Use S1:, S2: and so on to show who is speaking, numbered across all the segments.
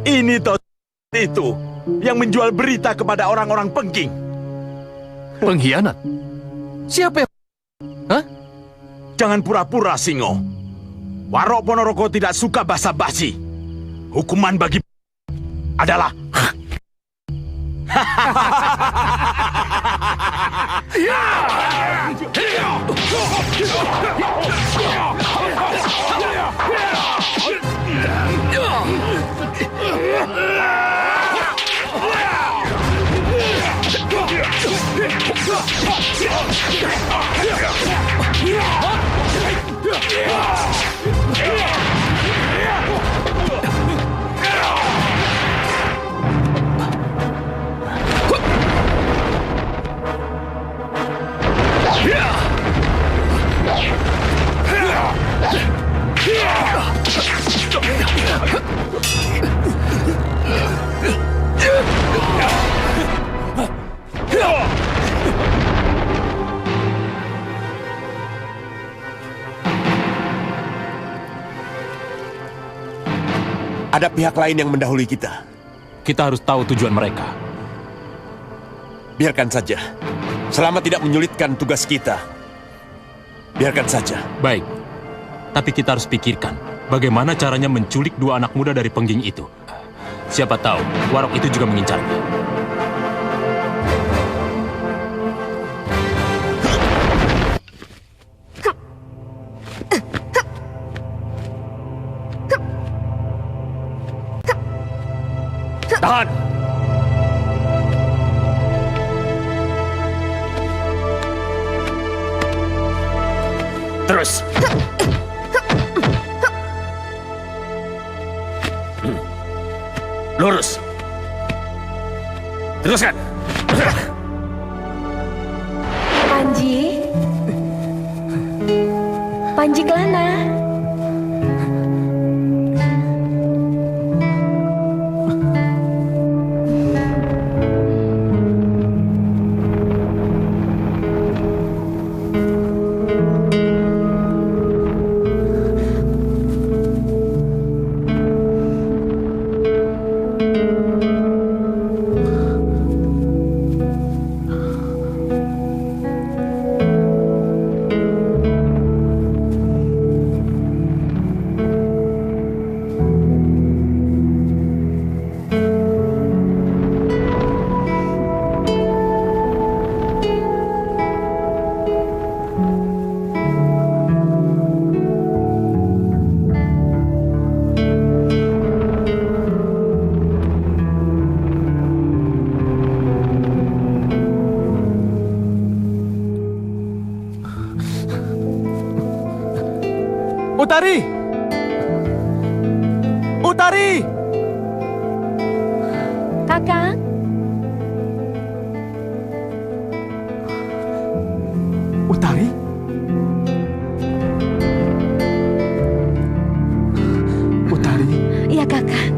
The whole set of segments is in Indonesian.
S1: Ini toh itu yang menjual berita kepada orang-orang Pengging.
S2: Pengkhianat? Siapa yang... Hah?
S1: Jangan pura-pura, Singo. Warok Ponorogo tidak suka basa-basi. Hukuman bagi adalah...
S3: Ada pihak lain yang mendahului kita.
S2: Kita harus tahu tujuan mereka.
S3: Biarkan saja. Selama tidak menyulitkan tugas kita. Biarkan saja.
S2: Baik. Tapi kita harus pikirkan bagaimana caranya menculik dua anak muda dari Pengging itu. Siapa tahu Warok itu juga mengincarnya.
S3: Tahan! Terus! Lurus! Teruskan!
S4: Panji? Panji Kelana?
S1: Utari! Utari!
S4: Kakang?
S1: Utari? Utari?
S4: Iya, Kakang.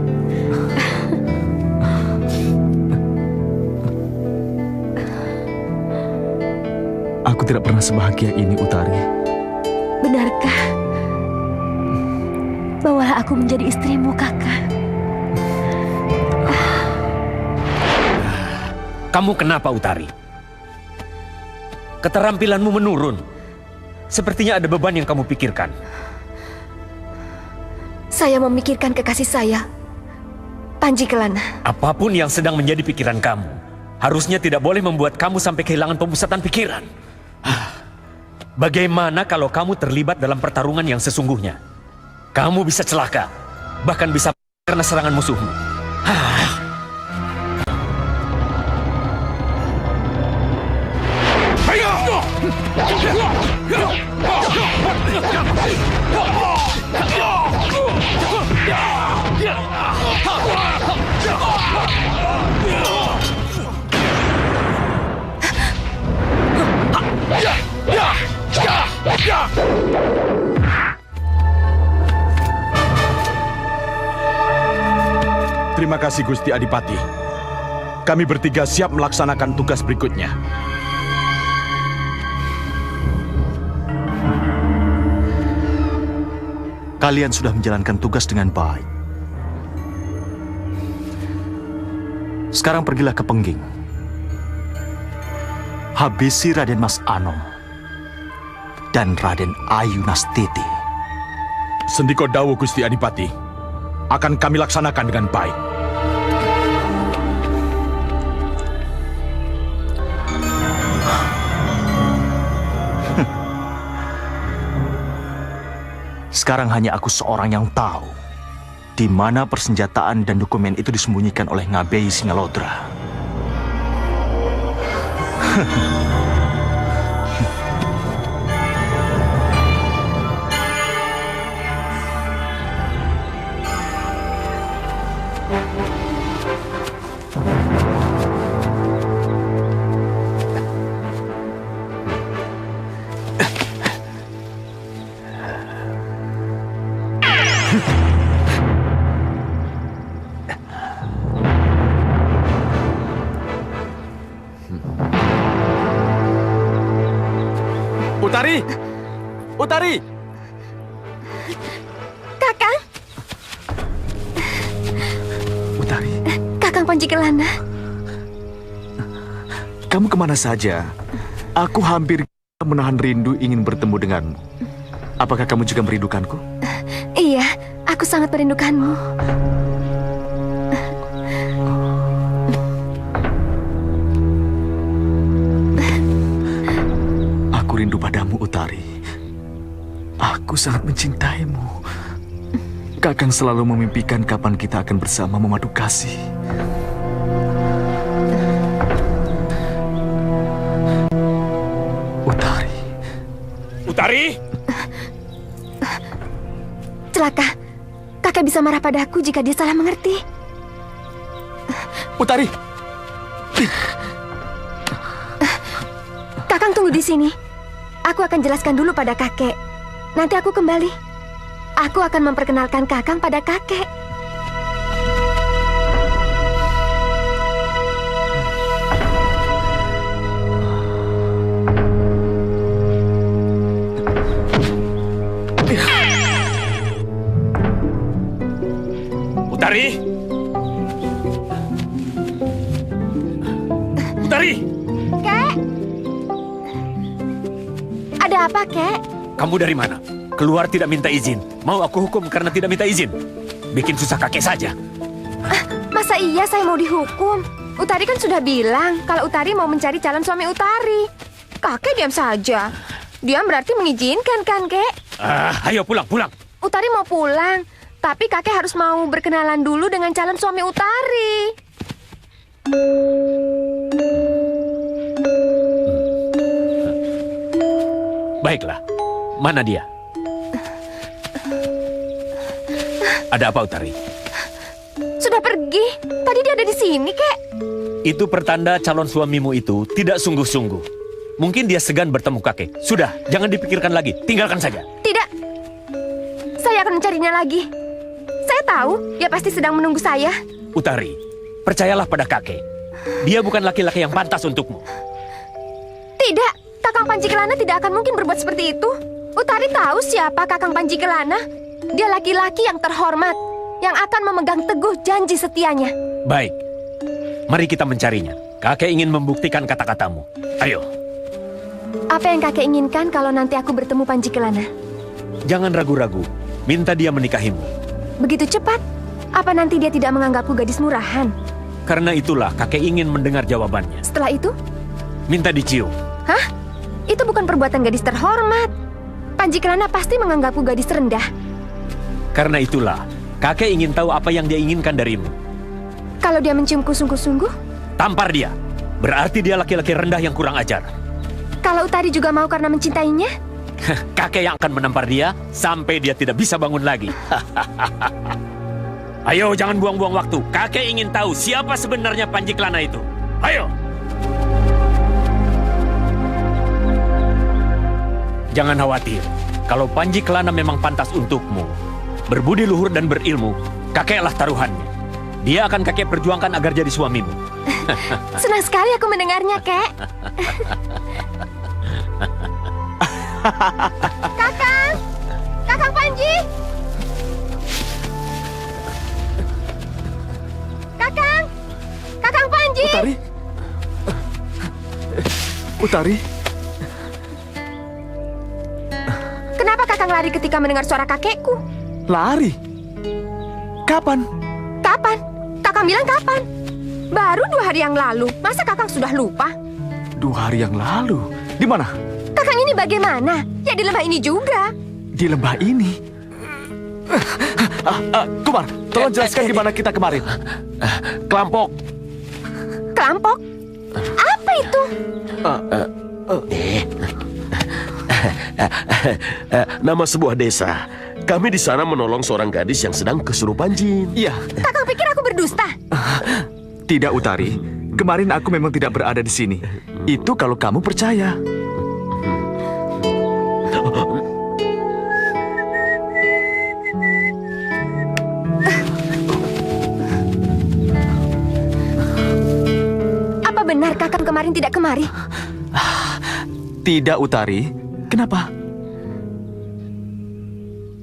S1: Aku tidak pernah sebahagia ini, Utari.
S4: Benarkah? Bawalah aku menjadi istrimu, Kakang.
S3: Kamu kenapa, Utari? Keterampilanmu menurun. Sepertinya ada beban yang kamu pikirkan.
S4: Saya memikirkan kekasih saya, Panji Kelana.
S3: Apapun yang sedang menjadi pikiran kamu, harusnya tidak boleh membuat kamu sampai kehilangan pemusatan pikiran. Bagaimana kalau kamu terlibat dalam pertarungan yang sesungguhnya? Kamu bisa celaka. bahkan bisa karena serangan musuhmu.
S1: Terima kasih Gusti Adipati. Kami bertiga siap melaksanakan tugas berikutnya.
S5: Kalian sudah menjalankan tugas dengan baik. Sekarang pergilah ke Pengging. Habisi Raden Mas Anom dan Raden Ayu Nastiti.
S1: Sendiko Dawu Gusti Adipati. Akan kami laksanakan dengan baik.
S5: Sekarang hanya aku seorang yang tahu di mana persenjataan dan dokumen itu disembunyikan oleh Ngabei Singalodra.
S1: Utari! Utari!
S4: Kakang!
S5: Utari,
S4: Kakang Panji Kelana.
S5: kamu kemana saja? Aku hampir menahan rindu ingin bertemu denganmu. Apakah kamu juga merindukanku?
S4: Iya, aku sangat merindukanmu.
S5: Aku rindu padamu, Utari. Aku sangat mencintaimu. Kakang selalu memimpikan kapan kita akan bersama memadu kasih. Utari.
S3: Utari!
S4: Celaka. Kakak bisa marah padaku jika dia salah mengerti.
S5: Utari!
S4: Kakang tunggu di sini. Aku akan jelaskan dulu pada kakek. Nanti aku kembali. Aku akan memperkenalkan Kakang pada kakek.
S3: Utari! Utari!
S4: Kek! Ada apa, Kek?
S3: Kamu dari mana? Keluar tidak minta izin. Mau aku hukum karena tidak minta izin? Bikin susah kakek saja.
S4: Masa iya saya mau dihukum? Utari kan sudah bilang kalau Utari mau mencari calon suami Utari. Kakek diam saja. Diam berarti mengizinkan kan, Kek?
S3: Ayo pulang, pulang.
S4: Utari mau pulang, tapi kakek harus mau berkenalan dulu dengan calon suami Utari.
S3: Baiklah. Mana dia? Ada apa, Utari?
S4: Sudah pergi. Tadi dia ada di sini, Kek.
S3: Itu pertanda calon suamimu itu tidak sungguh-sungguh. Mungkin dia segan bertemu kakek. Sudah, jangan dipikirkan lagi. Tinggalkan saja.
S4: Tidak. Saya akan mencarinya lagi. Saya tahu dia pasti sedang menunggu saya.
S3: Utari, percayalah pada kakek. Dia bukan laki-laki yang pantas untukmu.
S4: Tidak, Kakang Panji Kelana tidak akan mungkin berbuat seperti itu. Utari tahu siapa Kakang Panji Kelana. Dia laki-laki yang terhormat, yang akan memegang teguh janji setianya.
S3: Baik, mari kita mencarinya. Kakek ingin membuktikan kata-katamu. Ayo.
S4: Apa yang kakek inginkan kalau nanti aku bertemu Panji Kelana?
S3: Jangan ragu-ragu. Minta dia menikahimu.
S4: Begitu cepat? Apa nanti dia tidak menganggapku gadis murahan?
S3: Karena itulah kakek ingin mendengar jawabannya.
S4: Setelah itu?
S3: Minta dicium.
S4: Hah? Itu bukan perbuatan gadis terhormat. Panji Kelana pasti menganggapku gadis rendah.
S3: Karena itulah Kakek ingin tahu apa yang dia inginkan darimu.
S4: Kalau dia menciumku sungguh-sungguh,
S3: Tampar dia. Berarti dia laki-laki rendah yang kurang ajar.
S4: kalau Utari juga mau karena mencintainya,
S3: Kakek yang akan menampar dia sampai dia tidak bisa bangun lagi. Ayo, jangan buang-buang waktu. Kakek ingin tahu siapa sebenarnya Panji Kelana itu. Ayo. Jangan khawatir. Kalau Panji Kelana memang pantas untukmu, berbudi luhur dan berilmu, kakeklah taruhannya. Dia akan kakek perjuangkan agar jadi suamimu.
S4: senang sekali aku mendengarnya, Kek. Kakang! Kakang Panji! Kakang! Kakang Panji!
S5: Utari? Utari?
S4: Kenapa Kakang lari ketika mendengar suara kakekku?
S5: Lari? Kapan?
S4: Kapan? Kakang bilang kapan? Baru 2 hari yang lalu. Masa Kakang sudah lupa?
S5: 2 hari yang lalu. Di mana?
S4: Kakang ini bagaimana? Ya di lembah ini juga.
S5: Di lembah ini. Kumar, tolong jelaskan gimana kita kemarin.
S1: Kelampok.
S4: Kelampok? Apa itu?
S6: Nama sebuah desa. Kami di sana menolong seorang gadis yang sedang kesurupan jin.
S5: Iya,
S4: Kakang pikir aku berdusta?
S5: tidak Utari. Kemarin aku memang tidak berada di sini. Itu kalau kamu percaya.
S4: Apa benar Kakang kemarin tidak kemari?
S5: Tidak Utari. Kenapa?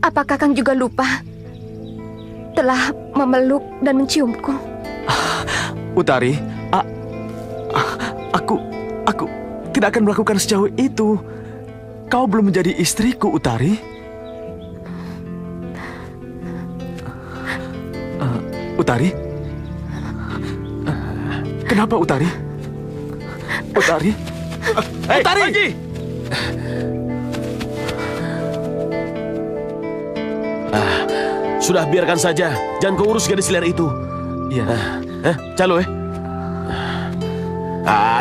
S4: Apa Kakang juga lupa telah memeluk dan menciumku?
S5: Utari, aku tidak akan melakukan sejauh itu. Kau belum menjadi istriku, Utari. Utari? Kenapa, Utari? Utari? Utari!
S1: Panji!
S6: Sudah biarkan saja. Jangan kau urus gadis liar itu.
S5: Iya.
S6: Calo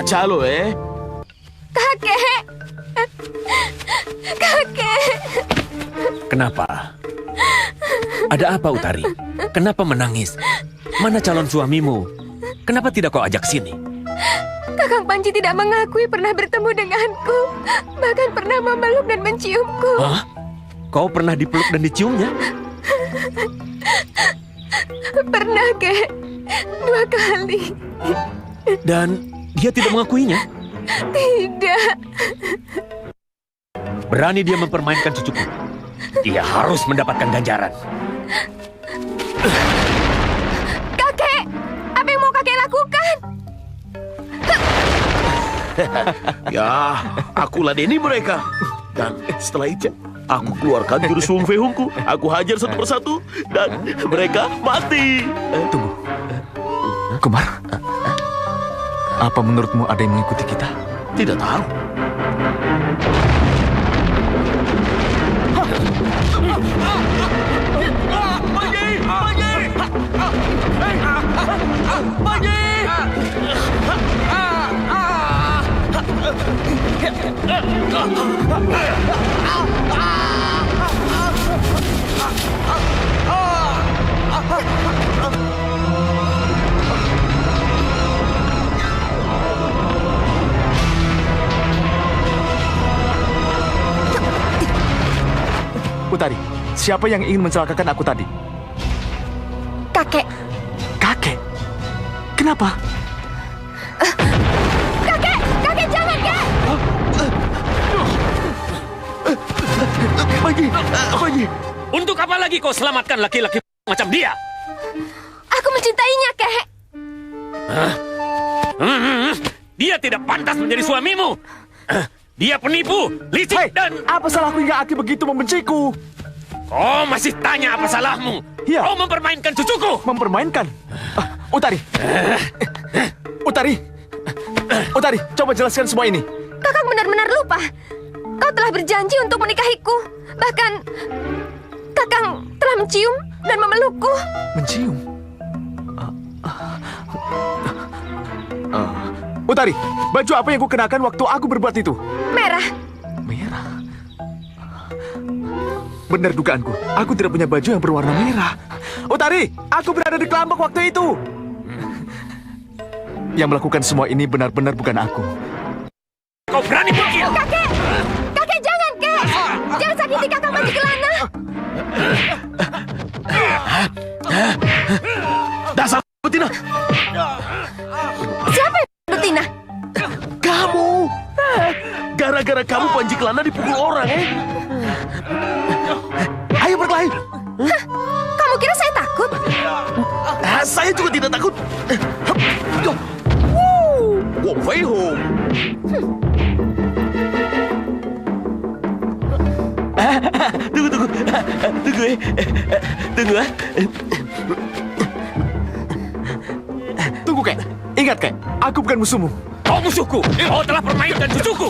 S6: calo
S4: Kakek! Kakek!
S3: Kenapa? Ada apa, Utari? Kenapa menangis? Mana calon suamimu? Kenapa tidak kau ajak sini?
S4: Kakang Panji tidak mengakui pernah bertemu denganku. Bahkan pernah memeluk dan menciumku.
S3: Hah? Kau pernah dipeluk dan diciumnya?
S4: Pernah, Kek. 2 kali.
S3: Dan dia tidak mengakuinya?
S4: Tidak.
S3: Berani dia mempermainkan cucuku. Dia harus mendapatkan ganjaran.
S4: Kakek! Apa yang mau kakek lakukan?
S6: Ya, aku ladeni mereka. Dan setelah itu, aku keluarkan jurus Wung Fei Hungku. Aku hajar satu persatu. Dan mereka mati.
S5: Tunggu. Kumar, apa menurutmu ada yang mengikuti kita?
S6: Tidak tahu.
S5: Utari, siapa yang ingin mencelakakan aku tadi?
S4: Kakek!
S5: Kakek. Kenapa?
S4: Kakek! Kakek jangan, Kek!
S6: Panji.
S3: Untuk apa lagi kau selamatkan laki-laki macam dia?
S4: Aku mencintainya, Kek!
S3: Dia tidak pantas menjadi suamimu. Dia penipu, licik, dan...
S5: Apa salahku hingga Aki begitu membenciku?
S3: Kau masih tanya apa salahmu?
S5: Iya.
S3: Kau mempermainkan cucuku.
S5: Mempermainkan? Utari. Utari. Utari, coba jelaskan semua ini.
S4: Kakang benar-benar lupa. Kau telah berjanji untuk menikahiku. Bahkan Kakang telah mencium dan memelukku.
S5: Mencium? Utari, baju apa yang kau kenakan waktu aku berbuat itu?
S4: Merah.
S5: Merah? Benar dugaanku, aku tidak punya baju yang berwarna merah. Utari, aku berada di kelompok waktu itu. Yang melakukan semua ini benar-benar bukan aku.
S3: Kau berani pergi?
S4: Kakek! Kakek jangan, Kek! Jangan sakiti Kakang Panji Kelana.
S6: Dasar betina!
S4: Siapa yang betina?
S6: Kamu! Gara-gara kamu Panji Kelana dipukul orang, Ayo berkelahi!
S4: Kamu kira saya takut?
S6: Saya juga tidak takut. Wong Fei Hong. Tunggu. Tunggu.
S5: Tunggu, Kek. Ingat, Kek. Aku bukan musuhmu.
S3: Kau musuhku. Kau telah permainkan cucuku.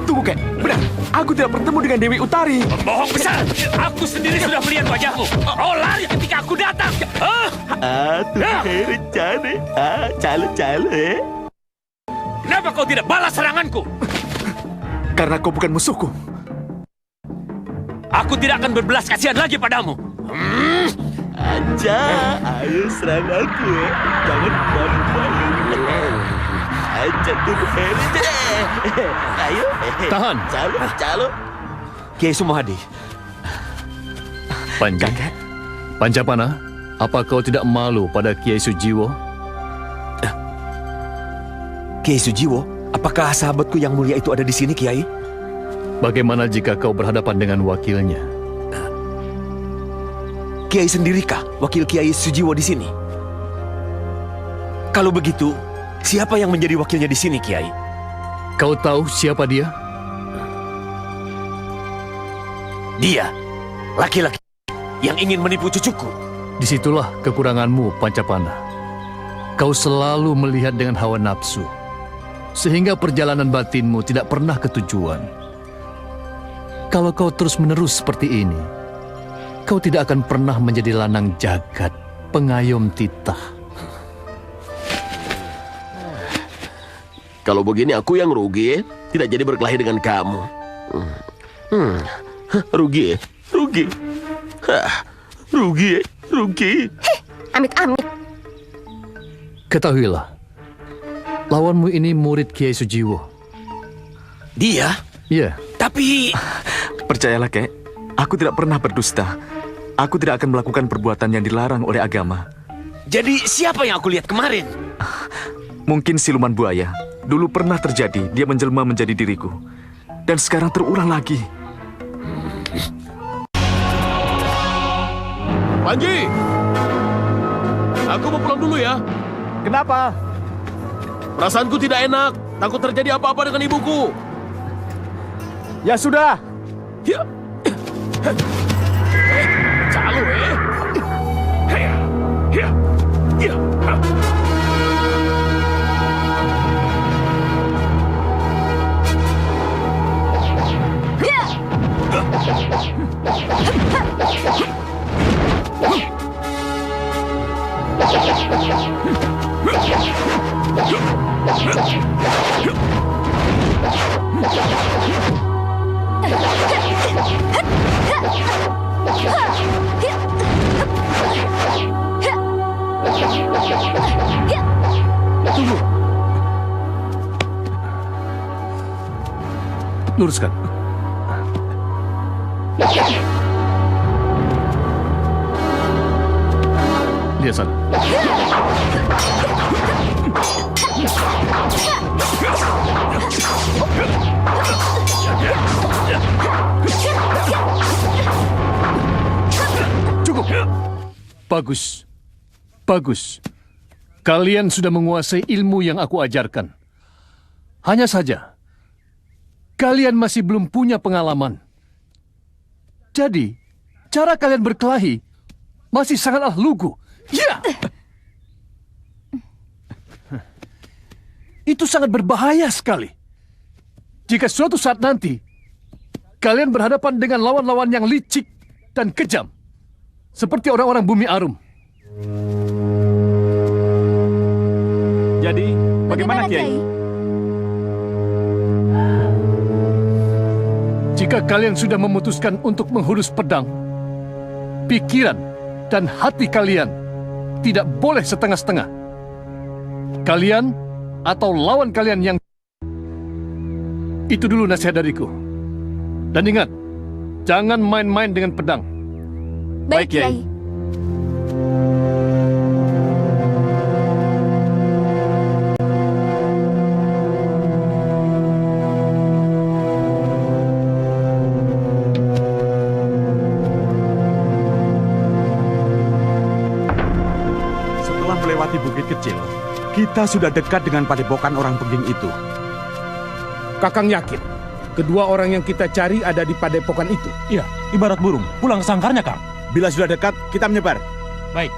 S5: Tunggu, Kek. Benar. Aku tidak bertemu dengan Dewi Utari.
S3: Bohong besar. Aku sendiri sudah melihat wajahmu. Kau lari ketika aku datang.
S6: Rencana. Calo.
S3: Kenapa kau tidak balas seranganku?
S5: Karena kau bukan musuhku.
S3: Aku tidak akan berbelas kasihan lagi padamu.
S6: Aja, ayo serang aku, Jangan malu-malu. Aja tunggu Ayo.
S2: Tahan.
S6: Calo.
S3: Kiai Sumohadi.
S2: Panji. Pancapana, apa kau tidak malu pada Kiai Sujiwo?
S3: Kiai Sujiwo, apakah sahabatku yang mulia itu ada di sini, Kiai?
S2: Bagaimana jika kau berhadapan dengan wakilnya?
S3: Kiai sendirikah wakil Kiai Sujiwo di sini? Kalau begitu, siapa yang menjadi wakilnya di sini, Kiai?
S2: Kau tahu siapa dia?
S3: Dia, laki-laki yang ingin menipu cucuku.
S2: Disitulah kekuranganmu, Pancapana. Kau selalu melihat dengan hawa nafsu, sehingga perjalanan batinmu tidak pernah ketujuan. Kalau kau terus-menerus seperti ini, kau tidak akan pernah menjadi lanang jagat, pengayom titah.
S6: Kalau begini aku yang rugi, Tidak jadi berkelahi dengan kamu. Rugi. Rugi.
S4: Amit-amit.
S2: Ketahuilah, lawanmu ini murid Kiai Sujiwo.
S3: Dia?
S2: Iya.
S3: Tapi...
S5: Percayalah, Kek. Aku tidak pernah berdusta. Aku tidak akan melakukan perbuatan yang dilarang oleh agama.
S3: Jadi siapa yang aku lihat kemarin?
S5: Mungkin siluman buaya. Dulu pernah terjadi, dia menjelma menjadi diriku. Dan sekarang terulang lagi.
S1: Panji! Aku mau pulang dulu ya.
S5: Kenapa?
S1: Perasaanku tidak enak. Takut terjadi apa-apa dengan ibuku.
S5: Ya sudah.
S1: Ya. Calo,
S2: Tunggu. Luruskan. Lihat sana. Cukup. Bagus. Bagus. Kalian sudah menguasai ilmu yang aku ajarkan. Hanya saja, kalian masih belum punya pengalaman. Jadi, cara kalian berkelahi masih sangatlah lugu. Ya! Itu sangat berbahaya sekali. Jika suatu saat nanti kalian berhadapan dengan lawan-lawan yang licik dan kejam. Seperti orang-orang Bumi Arum.
S1: Jadi, bagaimana Kiai?
S2: Jika kalian sudah memutuskan untuk menghunus pedang, pikiran dan hati kalian tidak boleh setengah-setengah. Kalian atau lawan kalian yang... Itu dulu nasihat dariku. Dan ingat, jangan main-main dengan pedang.
S4: Baik, Kiai.
S1: Setelah melewati bukit kecil, kita sudah dekat dengan padepokan orang pengging itu.
S7: Kakang yakin kedua orang yang kita cari ada di padepokan itu?
S8: Iya, ibarat burung pulang ke sangkarnya, Kang.
S1: Bila sudah dekat, kita menyebar.
S8: Baik.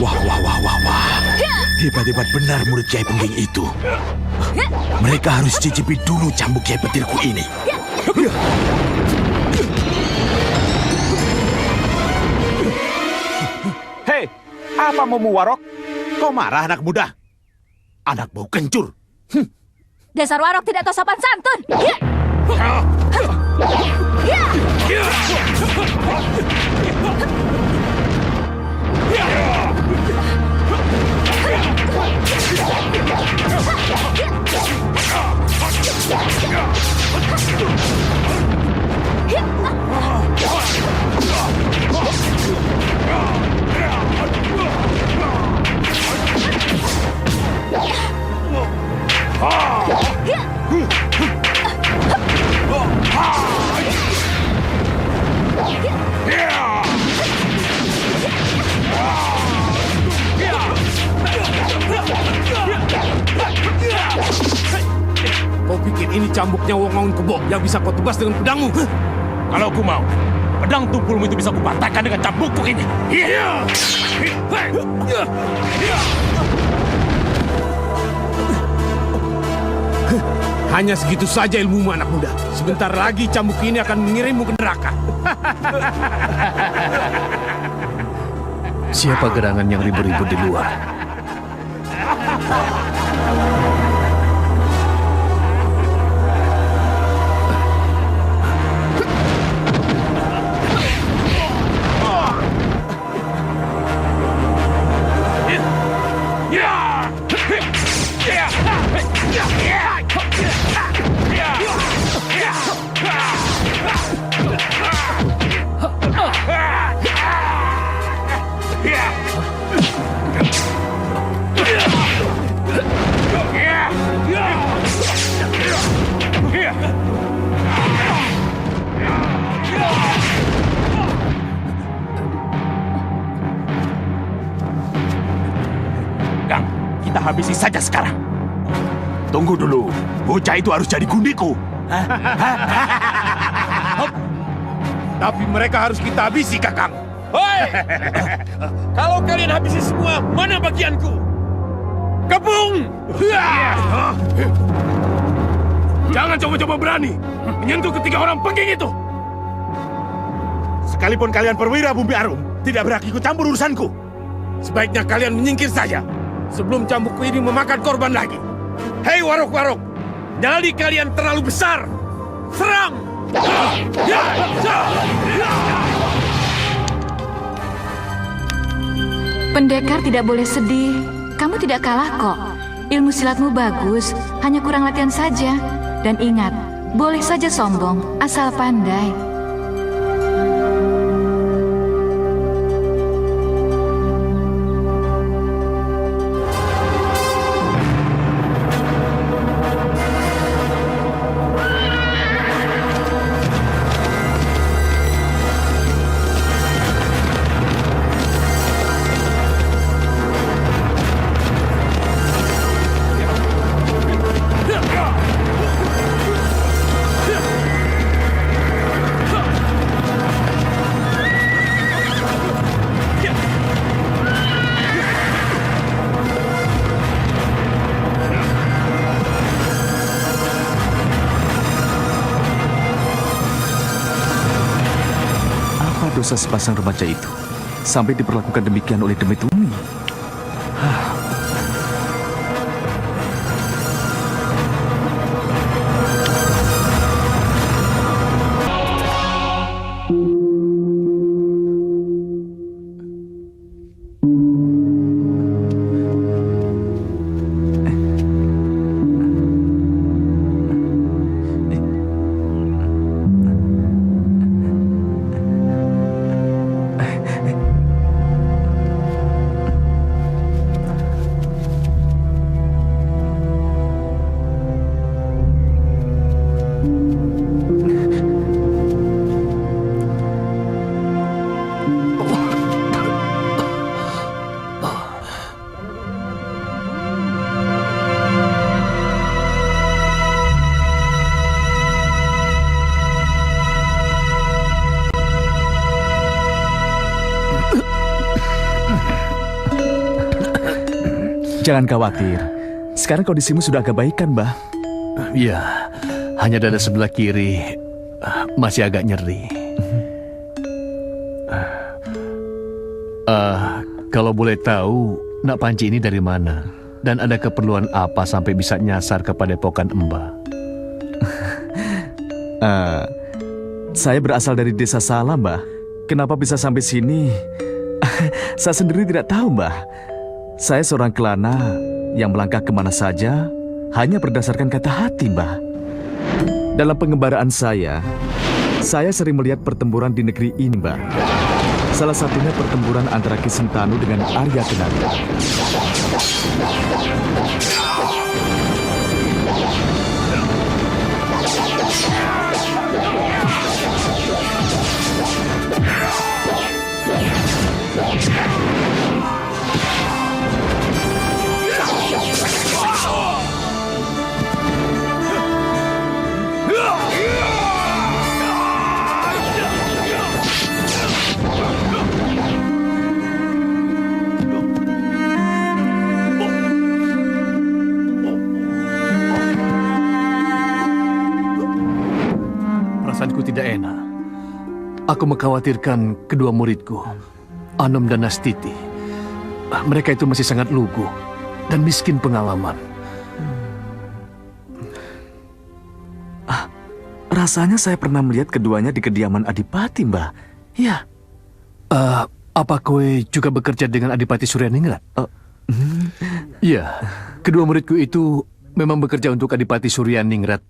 S1: Wah. Hebat-hebat benar murid Kiai Pengging itu. Mereka harus cicipi dulu cambuk Kiai Petirku ini. Hei, apa mau Warok? Kau marah anak muda? Anak bau kencur.
S4: Dasar Warok tidak tahu sopan santun.
S7: Kau pikir ini cambuknya Wong Mangun Kebo yang bisa kau tebas dengan pedangmu?
S8: Kalau aku mau, pedang tumpulmu itu bisa kupatahkan dengan cambukku ini.
S7: Hanya segitu saja ilmumu anak muda. Sebentar lagi cambuk ini akan mengirimmu ke neraka.
S2: Siapa gerangan yang ribut-ribut di luar?
S8: Kang, kita habisi saja sekarang.
S1: Tunggu dulu, bocah itu harus jadi gundiku.
S7: Tapi mereka harus kita habisi, Kakang.
S6: Hei! Kalau kalian habisi semua, mana bagianku? Kepung!
S7: Jangan coba-coba berani menyentuh ketiga orang pengging itu.
S1: Sekalipun kalian perwira Bumi Arum, tidak berhak ikut campur urusanku.
S7: Sebaiknya kalian menyingkir saja sebelum cambukku ini memakan korban lagi.
S6: Hei warok-warok, nyali kalian terlalu besar. Serang!
S9: Pendekar tidak boleh sedih. Kamu tidak kalah kok. Ilmu silatmu bagus, hanya kurang latihan saja. Dan ingat, boleh saja sombong, asal pandai.
S5: dosa sepasang remaja itu sampai diperlakukan demikian oleh Demit Wengi? Jangan khawatir. Sekarang kondisimu sudah agak baik kan, Mbah?
S2: Ya, hanya dada sebelah kiri masih agak nyeri. Kalau boleh tahu, Nak Panji ini dari mana? Dan ada keperluan apa sampai bisa nyasar ke padepokan Mbah?
S5: Saya berasal dari desa Salam, Mbah. Kenapa bisa sampai sini? Saya sendiri tidak tahu, Mbah. Saya seorang kelana yang melangkah kemana saja hanya berdasarkan kata hati, Mbah. Dalam pengembaraan saya sering melihat pertempuran di negeri ini, Mbah. Salah satunya pertempuran antara Ki Sentanu dengan Arya Kenari.
S2: Perasaanku tidak enak. Aku mengkhawatirkan kedua muridku, Anom dan Nastiti. Mereka itu masih sangat lugu dan miskin pengalaman.
S5: Rasanya saya pernah melihat keduanya di kediaman Adipati, Mbah. Ya.
S2: Apa kowe juga bekerja dengan Adipati Suryaningrat? Iya, kedua muridku itu memang bekerja untuk Adipati Suryaningrat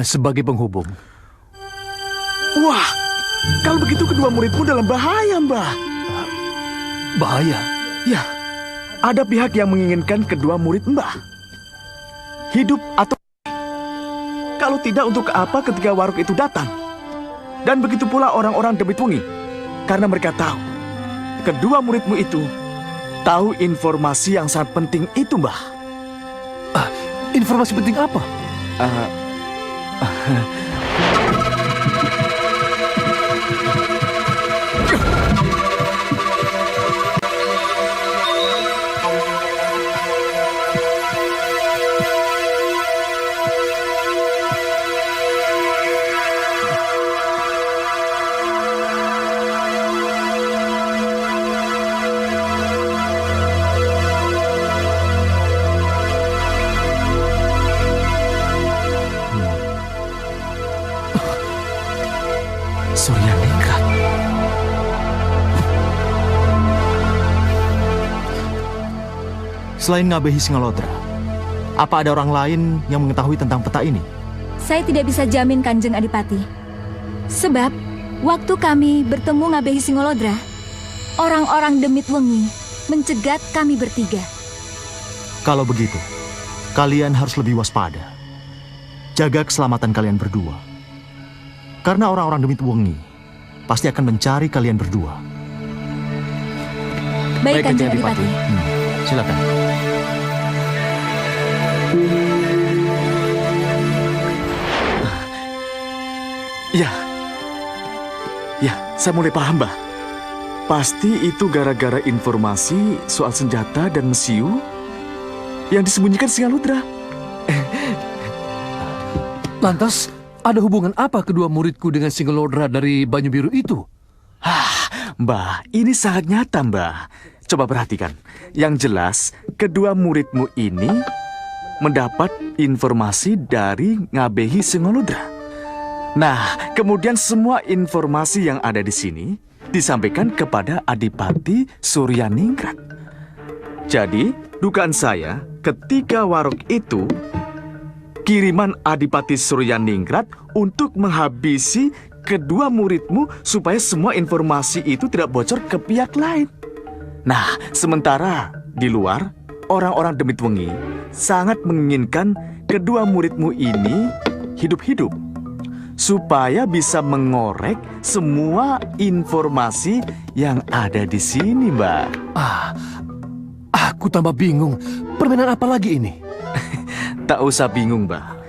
S2: sebagai penghubung.
S5: Wah, kalau begitu kedua muridmu dalam bahaya, Mbah.
S2: Bahaya?
S5: Ya, ada pihak yang menginginkan kedua murid Mbah hidup atau kalau tidak, untuk apa ketika Waruk itu datang? Dan begitu pula orang-orang Demit Wengi, karena mereka tahu kedua muridmu itu tahu informasi yang sangat penting itu, Mbah.
S2: Informasi penting apa?
S5: Suryaningrat.
S10: Selain Ngabehi Singalodra, apa ada orang lain yang mengetahui tentang peta ini?
S9: Saya tidak bisa jamin, Kanjeng Adipati. Sebab, waktu kami bertemu Ngabehi Singalodra, orang-orang Demit Wengi mencegat kami bertiga.
S10: Kalau begitu, kalian harus lebih waspada. Jaga keselamatan kalian berdua. Karena orang-orang Demit Wengi pasti akan mencari kalian berdua.
S9: Baik, Kanjeng Adipati.
S10: Silakan.
S5: Ya, saya mulai paham, Mbah. Pasti itu gara-gara informasi soal senjata dan mesiu yang disembunyikan Singalodra.
S2: Lantas, ada hubungan apa kedua muridku dengan Singalodra dari Banyu Biru itu?
S5: Mbah, ini sangat nyata, Mbah. Coba perhatikan. Yang jelas, kedua muridmu ini mendapat informasi dari Ngabehi Singolodra. Nah, kemudian semua informasi yang ada di sini disampaikan kepada Adipati Suryaningrat. Jadi, dugaan saya, ketika Warog itu kiriman Adipati Suryaningrat untuk menghabisi kedua muridmu supaya semua informasi itu tidak bocor ke pihak lain. Nah, sementara di luar, orang-orang Demit Wengi sangat menginginkan kedua muridmu ini hidup-hidup supaya bisa mengorek semua informasi yang ada di sini, Mbak.
S2: Aku tambah bingung. Permainan apa lagi ini?
S5: Tak usah bingung, Mbak.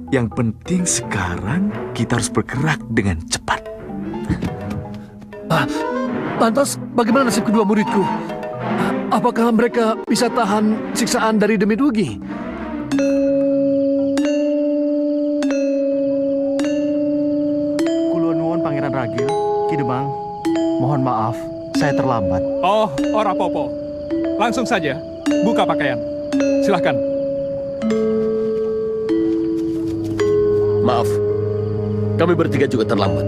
S5: Yang penting sekarang kita harus bergerak dengan cepat.
S2: Lantas bagaimana nasib kedua muridku? Apakah mereka bisa tahan siksaan dari Demit Wengi?
S10: Kula nuwun Pangeran Ragil, Kidemang. Mohon maaf, saya terlambat.
S11: Oh, ora popo. Langsung saja, buka pakaian. Silahkan.
S6: Maaf, kami bertiga juga terlambat.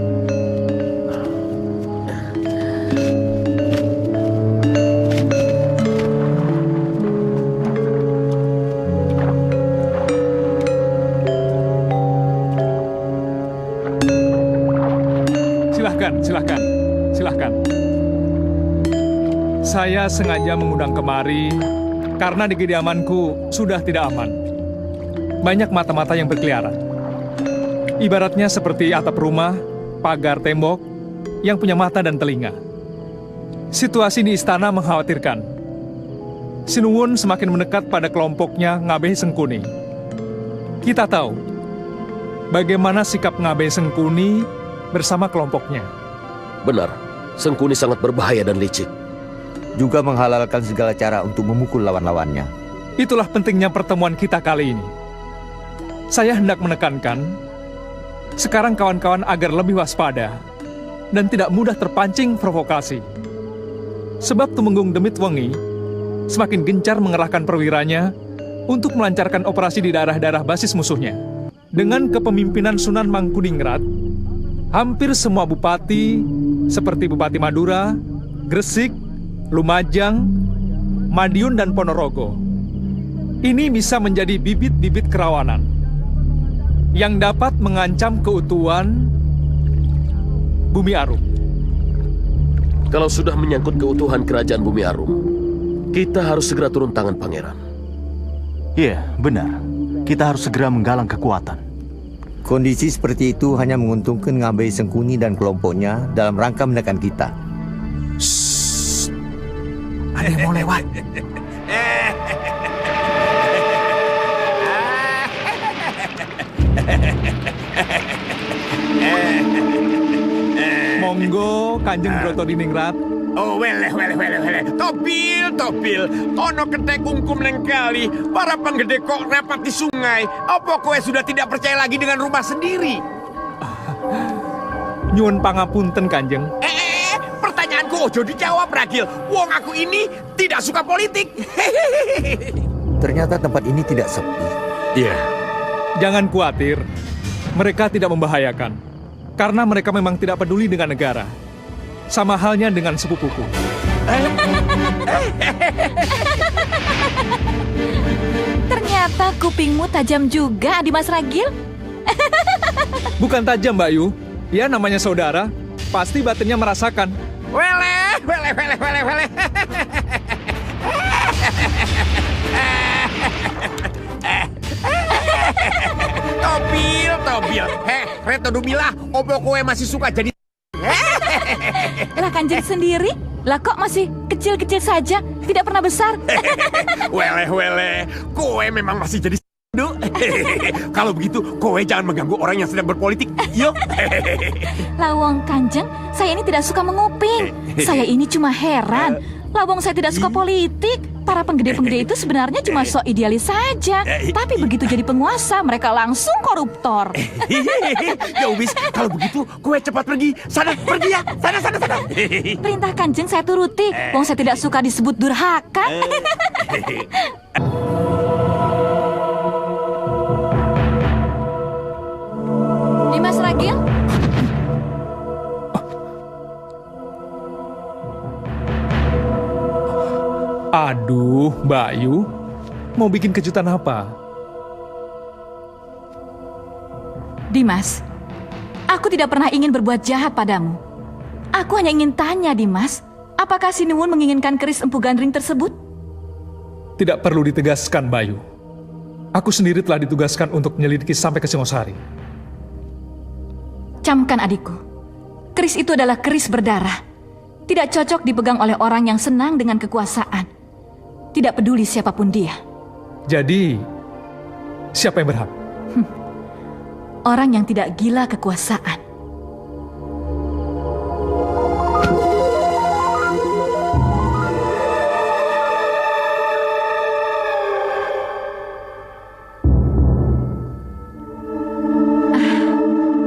S11: Silahkan. Saya sengaja mengundang kemari karena di kediamanku sudah tidak aman. Banyak mata-mata yang berkeliaran. Ibaratnya seperti atap rumah, pagar tembok yang punya mata dan telinga. Situasi di istana mengkhawatirkan. Sinuwun semakin mendekat pada kelompoknya Ngabehi Sengkuni. Kita tahu bagaimana sikap Ngabehi Sengkuni bersama kelompoknya.
S6: Benar, Sengkuni sangat berbahaya dan licik.
S12: Juga menghalalkan segala cara untuk memukul lawan-lawannya.
S11: Itulah pentingnya pertemuan kita kali ini. Saya hendak menekankan, sekarang kawan-kawan agar lebih waspada dan tidak mudah terpancing provokasi. Sebab Tumenggung Demit Wengi semakin gencar mengerahkan perwiranya untuk melancarkan operasi di daerah-daerah basis musuhnya. Dengan kepemimpinan Sunan Mangkuningrat, hampir semua bupati seperti Bupati Madura, Gresik, Lumajang, Madiun, dan Ponorogo ini bisa menjadi bibit-bibit kerawanan yang dapat mengancam keutuhan Bumi Arum.
S6: Kalau sudah menyangkut keutuhan kerajaan Bumi Arum, kita harus segera turun tangan, Pangeran.
S10: Iya, benar. Kita harus segera menggalang kekuatan.
S12: Kondisi seperti itu hanya menguntungkan Ngabehi Sengkuni dan kelompoknya dalam rangka menekan kita.
S1: Ada yang mau lewat.
S11: Monggo Kanjeng Brotodiningrat.
S13: Oh, weleh. Topil. Ono ketek kungkum nengkali. Para penggede kok rapat di sungai. Apa kowe sudah tidak percaya lagi dengan rumah sendiri?
S11: Nyuwun pangapunten, Kanjeng.
S13: Pertanyaanku ojo dijawab, Ragil. Wong aku ini tidak suka politik.
S12: Ternyata tempat ini tidak sepi.
S11: Iya. Jangan khawatir. Mereka tidak membahayakan. Karena mereka memang tidak peduli dengan negara. Sama halnya dengan sepupuku.
S9: Ternyata kupingmu tajam juga, Dimas Ragil.
S11: Bukan tajam, Mbak Yu. Ya, namanya saudara. Pasti batinnya merasakan.
S13: Weleh. Topil. Reto Dumila, opo kowe masih suka jadi...
S9: Lah Kanjeng sendiri? Lah kok masih kecil-kecil saja, tidak pernah besar?
S13: Weleh. Kowe memang masih jadi... Kalau begitu, kowe jangan mengganggu orang yang sedang berpolitik. Yuk.
S9: Lawang Kanjeng, saya ini tidak suka menguping. Saya ini cuma heran. Lawong saya tidak suka politik. Para penggede-penggede itu sebenarnya cuma sok idealis saja. Tapi begitu jadi penguasa, mereka langsung koruptor.
S13: Ya wis, kalau begitu kowe cepat pergi. Sana, pergi ya. Sana.
S9: Perintah Kanjeng saya turuti. Wong saya tidak suka disebut durhaka. Dimas Ragil?
S11: Aduh, Mbak Ayu, mau bikin kejutan apa?
S9: Dimas, aku tidak pernah ingin berbuat jahat padamu. Aku hanya ingin tanya, Dimas, apakah Sinuwun menginginkan keris Empu Gandring tersebut?
S11: Tidak perlu ditegaskan, Bayu. Aku sendiri telah ditugaskan untuk menyelidiki sampai ke Singosari.
S9: Camkan adikku, keris itu adalah keris berdarah. Tidak cocok dipegang oleh orang yang senang dengan kekuasaan. Tidak peduli siapapun dia.
S11: Jadi, siapa yang berhak?
S9: Orang yang tidak gila kekuasaan.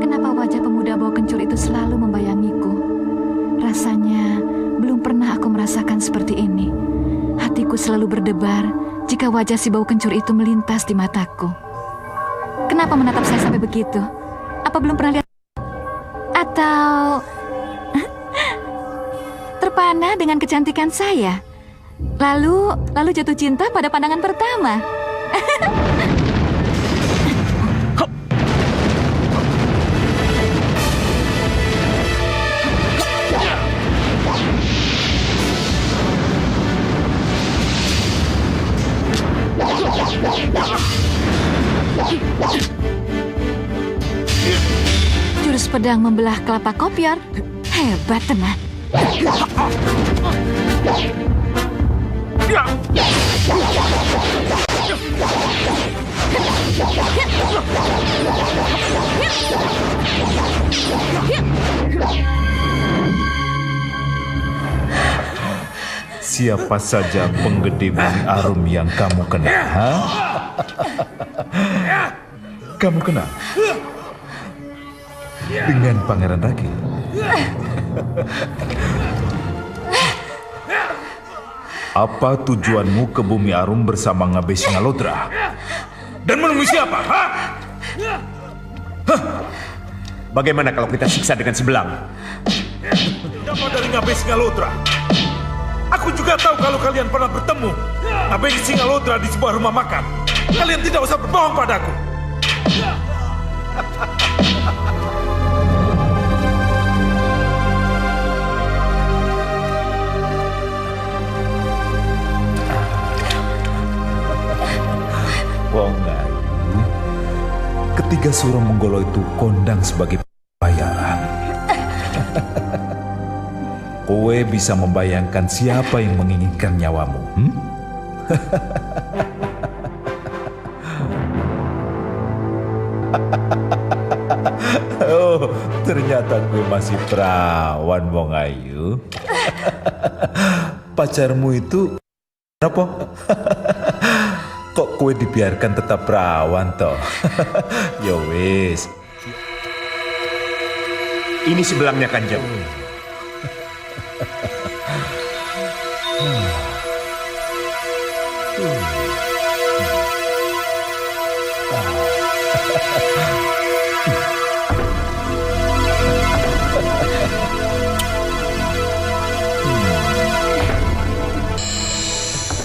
S9: Kenapa wajah pemuda bawa kencur itu selalu membayangiku? Rasanya belum pernah aku merasakan seperti ini. Hatiku selalu berdebar jika wajah si bau kencur itu melintas di mataku. Kenapa menatap saya sampai begitu? Apa belum pernah lihat? Atau terpana dengan kecantikan saya? Lalu jatuh cinta pada pandangan pertama? Jurus pedang membelah kelapa kopior. Hebat tenan.
S14: Siapa saja penggede Bumi Arum yang kamu kenal? Ha? Kamu kenal? Dengan Pangeran Ragil? Apa tujuanmu ke Bumi Arum bersama Ngabe Singalodra?
S13: Dan menemui siapa? Ha? Bagaimana kalau kita siksa dengan sebelang?
S14: Siapa dari Ngabe Singalodra? Aku juga tahu kalau kalian pernah bertemu Ngabe Singalodra di sebuah rumah makan. Kalian tidak usah berbohong padaku. Wong Ayu, ketiga Suro Menggolo itu kondang sebagai bayaran. Kowe bisa membayangkan siapa yang menginginkan nyawamu? Oh, ternyata gue masih perawan, Wong Ayu. Pacarmu itu apa? Kok kowe dibiarkan tetap perawan toh? Ya wis.
S13: Ini sebelangnya Kanjeng.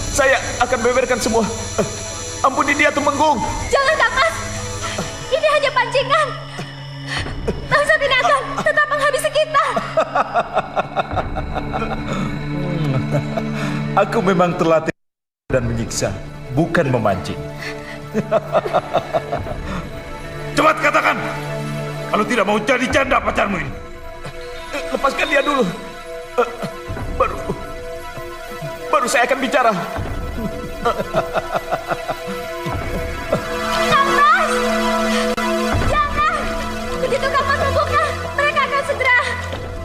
S1: Saya akan beberkan semua. Ampuni dia, Tumenggung.
S4: Jangan, Kang Mas. Ini hanya pancingan. Bangsa tidak akan tetap menghabisi kita.
S14: Aku memang terlatih dan menyiksa, bukan memancing. Cepat katakan, kalau tidak mau jadi janda pacarmu ini.
S1: Lepaskan dia dulu. Baru saya akan bicara.
S4: Kang Mas! Jangan! Begitu Kang Mas membuka, mereka akan segera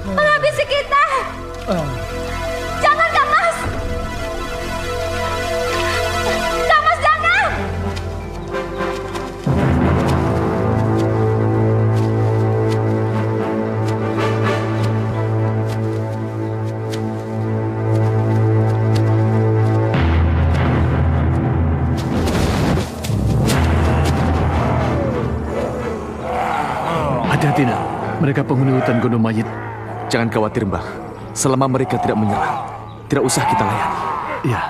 S4: menghabisi kita. Jangan, Kang Mas!
S2: Hati-hati nak, mereka penghuni hutan Gunung Mayit.
S5: Jangan khawatir, Mbah. Selama mereka tidak menyerang, tidak usah kita layani.
S2: Iya.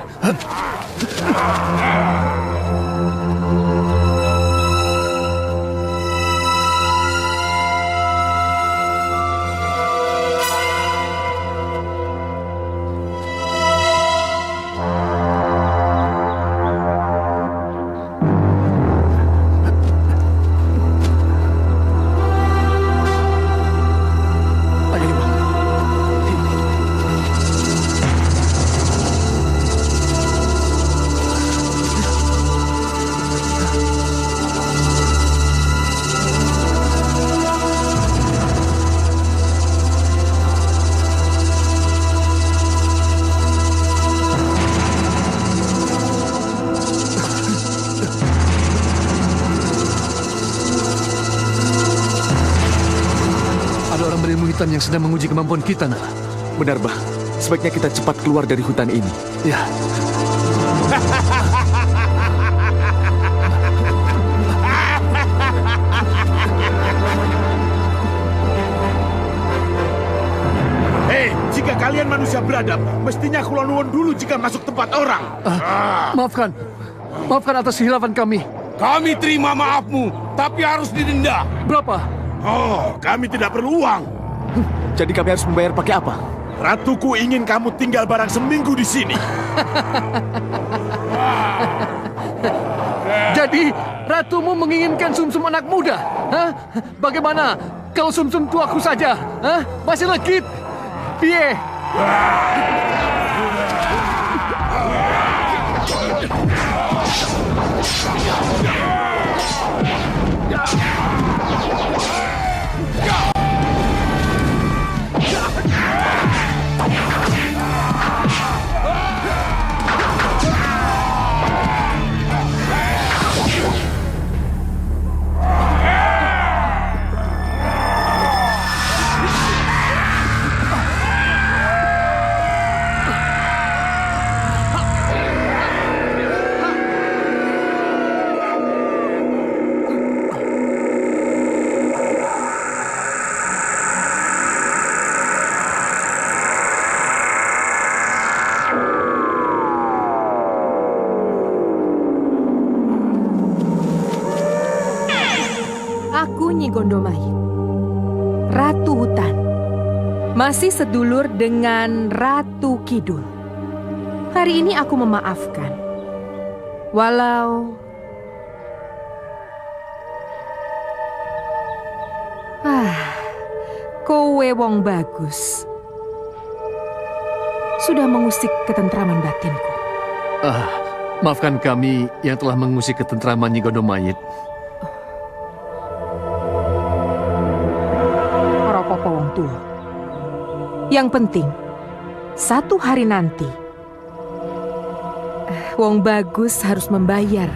S2: Yang sedang menguji kemampuan kita, nak.
S5: Benar, Bah. Sebaiknya kita cepat keluar dari hutan ini.
S2: Ya.
S14: Hei, jika kalian manusia beradab, mestinya kulon dulu jika masuk tempat orang.
S2: Maafkan atas kehilafan kami.
S14: Kami terima maafmu, tapi harus didenda.
S2: Berapa?
S14: Oh, kami tidak perlu uang.
S5: Jadi kami harus membayar pakai apa?
S14: Ratuku ingin kamu tinggal barang seminggu di sini.
S2: Jadi, ratumu menginginkan sumsum anak muda? Hah? Bagaimana kalau sumsum tuaku saja? Hah? Masih legit? Piye?
S15: Nyi Gondomayit, Ratu Hutan, masih sedulur dengan Ratu Kidul. Hari ini aku memaafkan, walau kowe wong bagus sudah mengusik ketentraman batinku.
S2: Maafkan kami yang telah mengusik ketentraman Nyi Gondomayit.
S15: Yang penting, satu hari nanti, wong bagus harus membayar.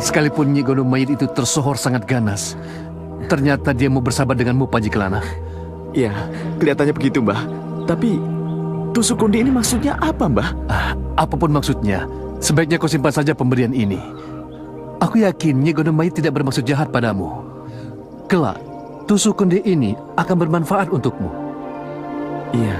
S2: Sekalipun Nyi Gondomayit itu tersohor sangat ganas, ternyata dia mau bersahabat denganmu, Panji Kelana.
S5: Ya, kelihatannya begitu, Mbah. Tapi, tusuk konde ini maksudnya apa, Mbah?
S2: Apapun maksudnya, sebaiknya kau simpan saja pemberian ini. Aku yakin Nyi Gondomayit tidak bermaksud jahat padamu. Kelak, tusuk konde ini akan bermanfaat untukmu.
S5: Iya.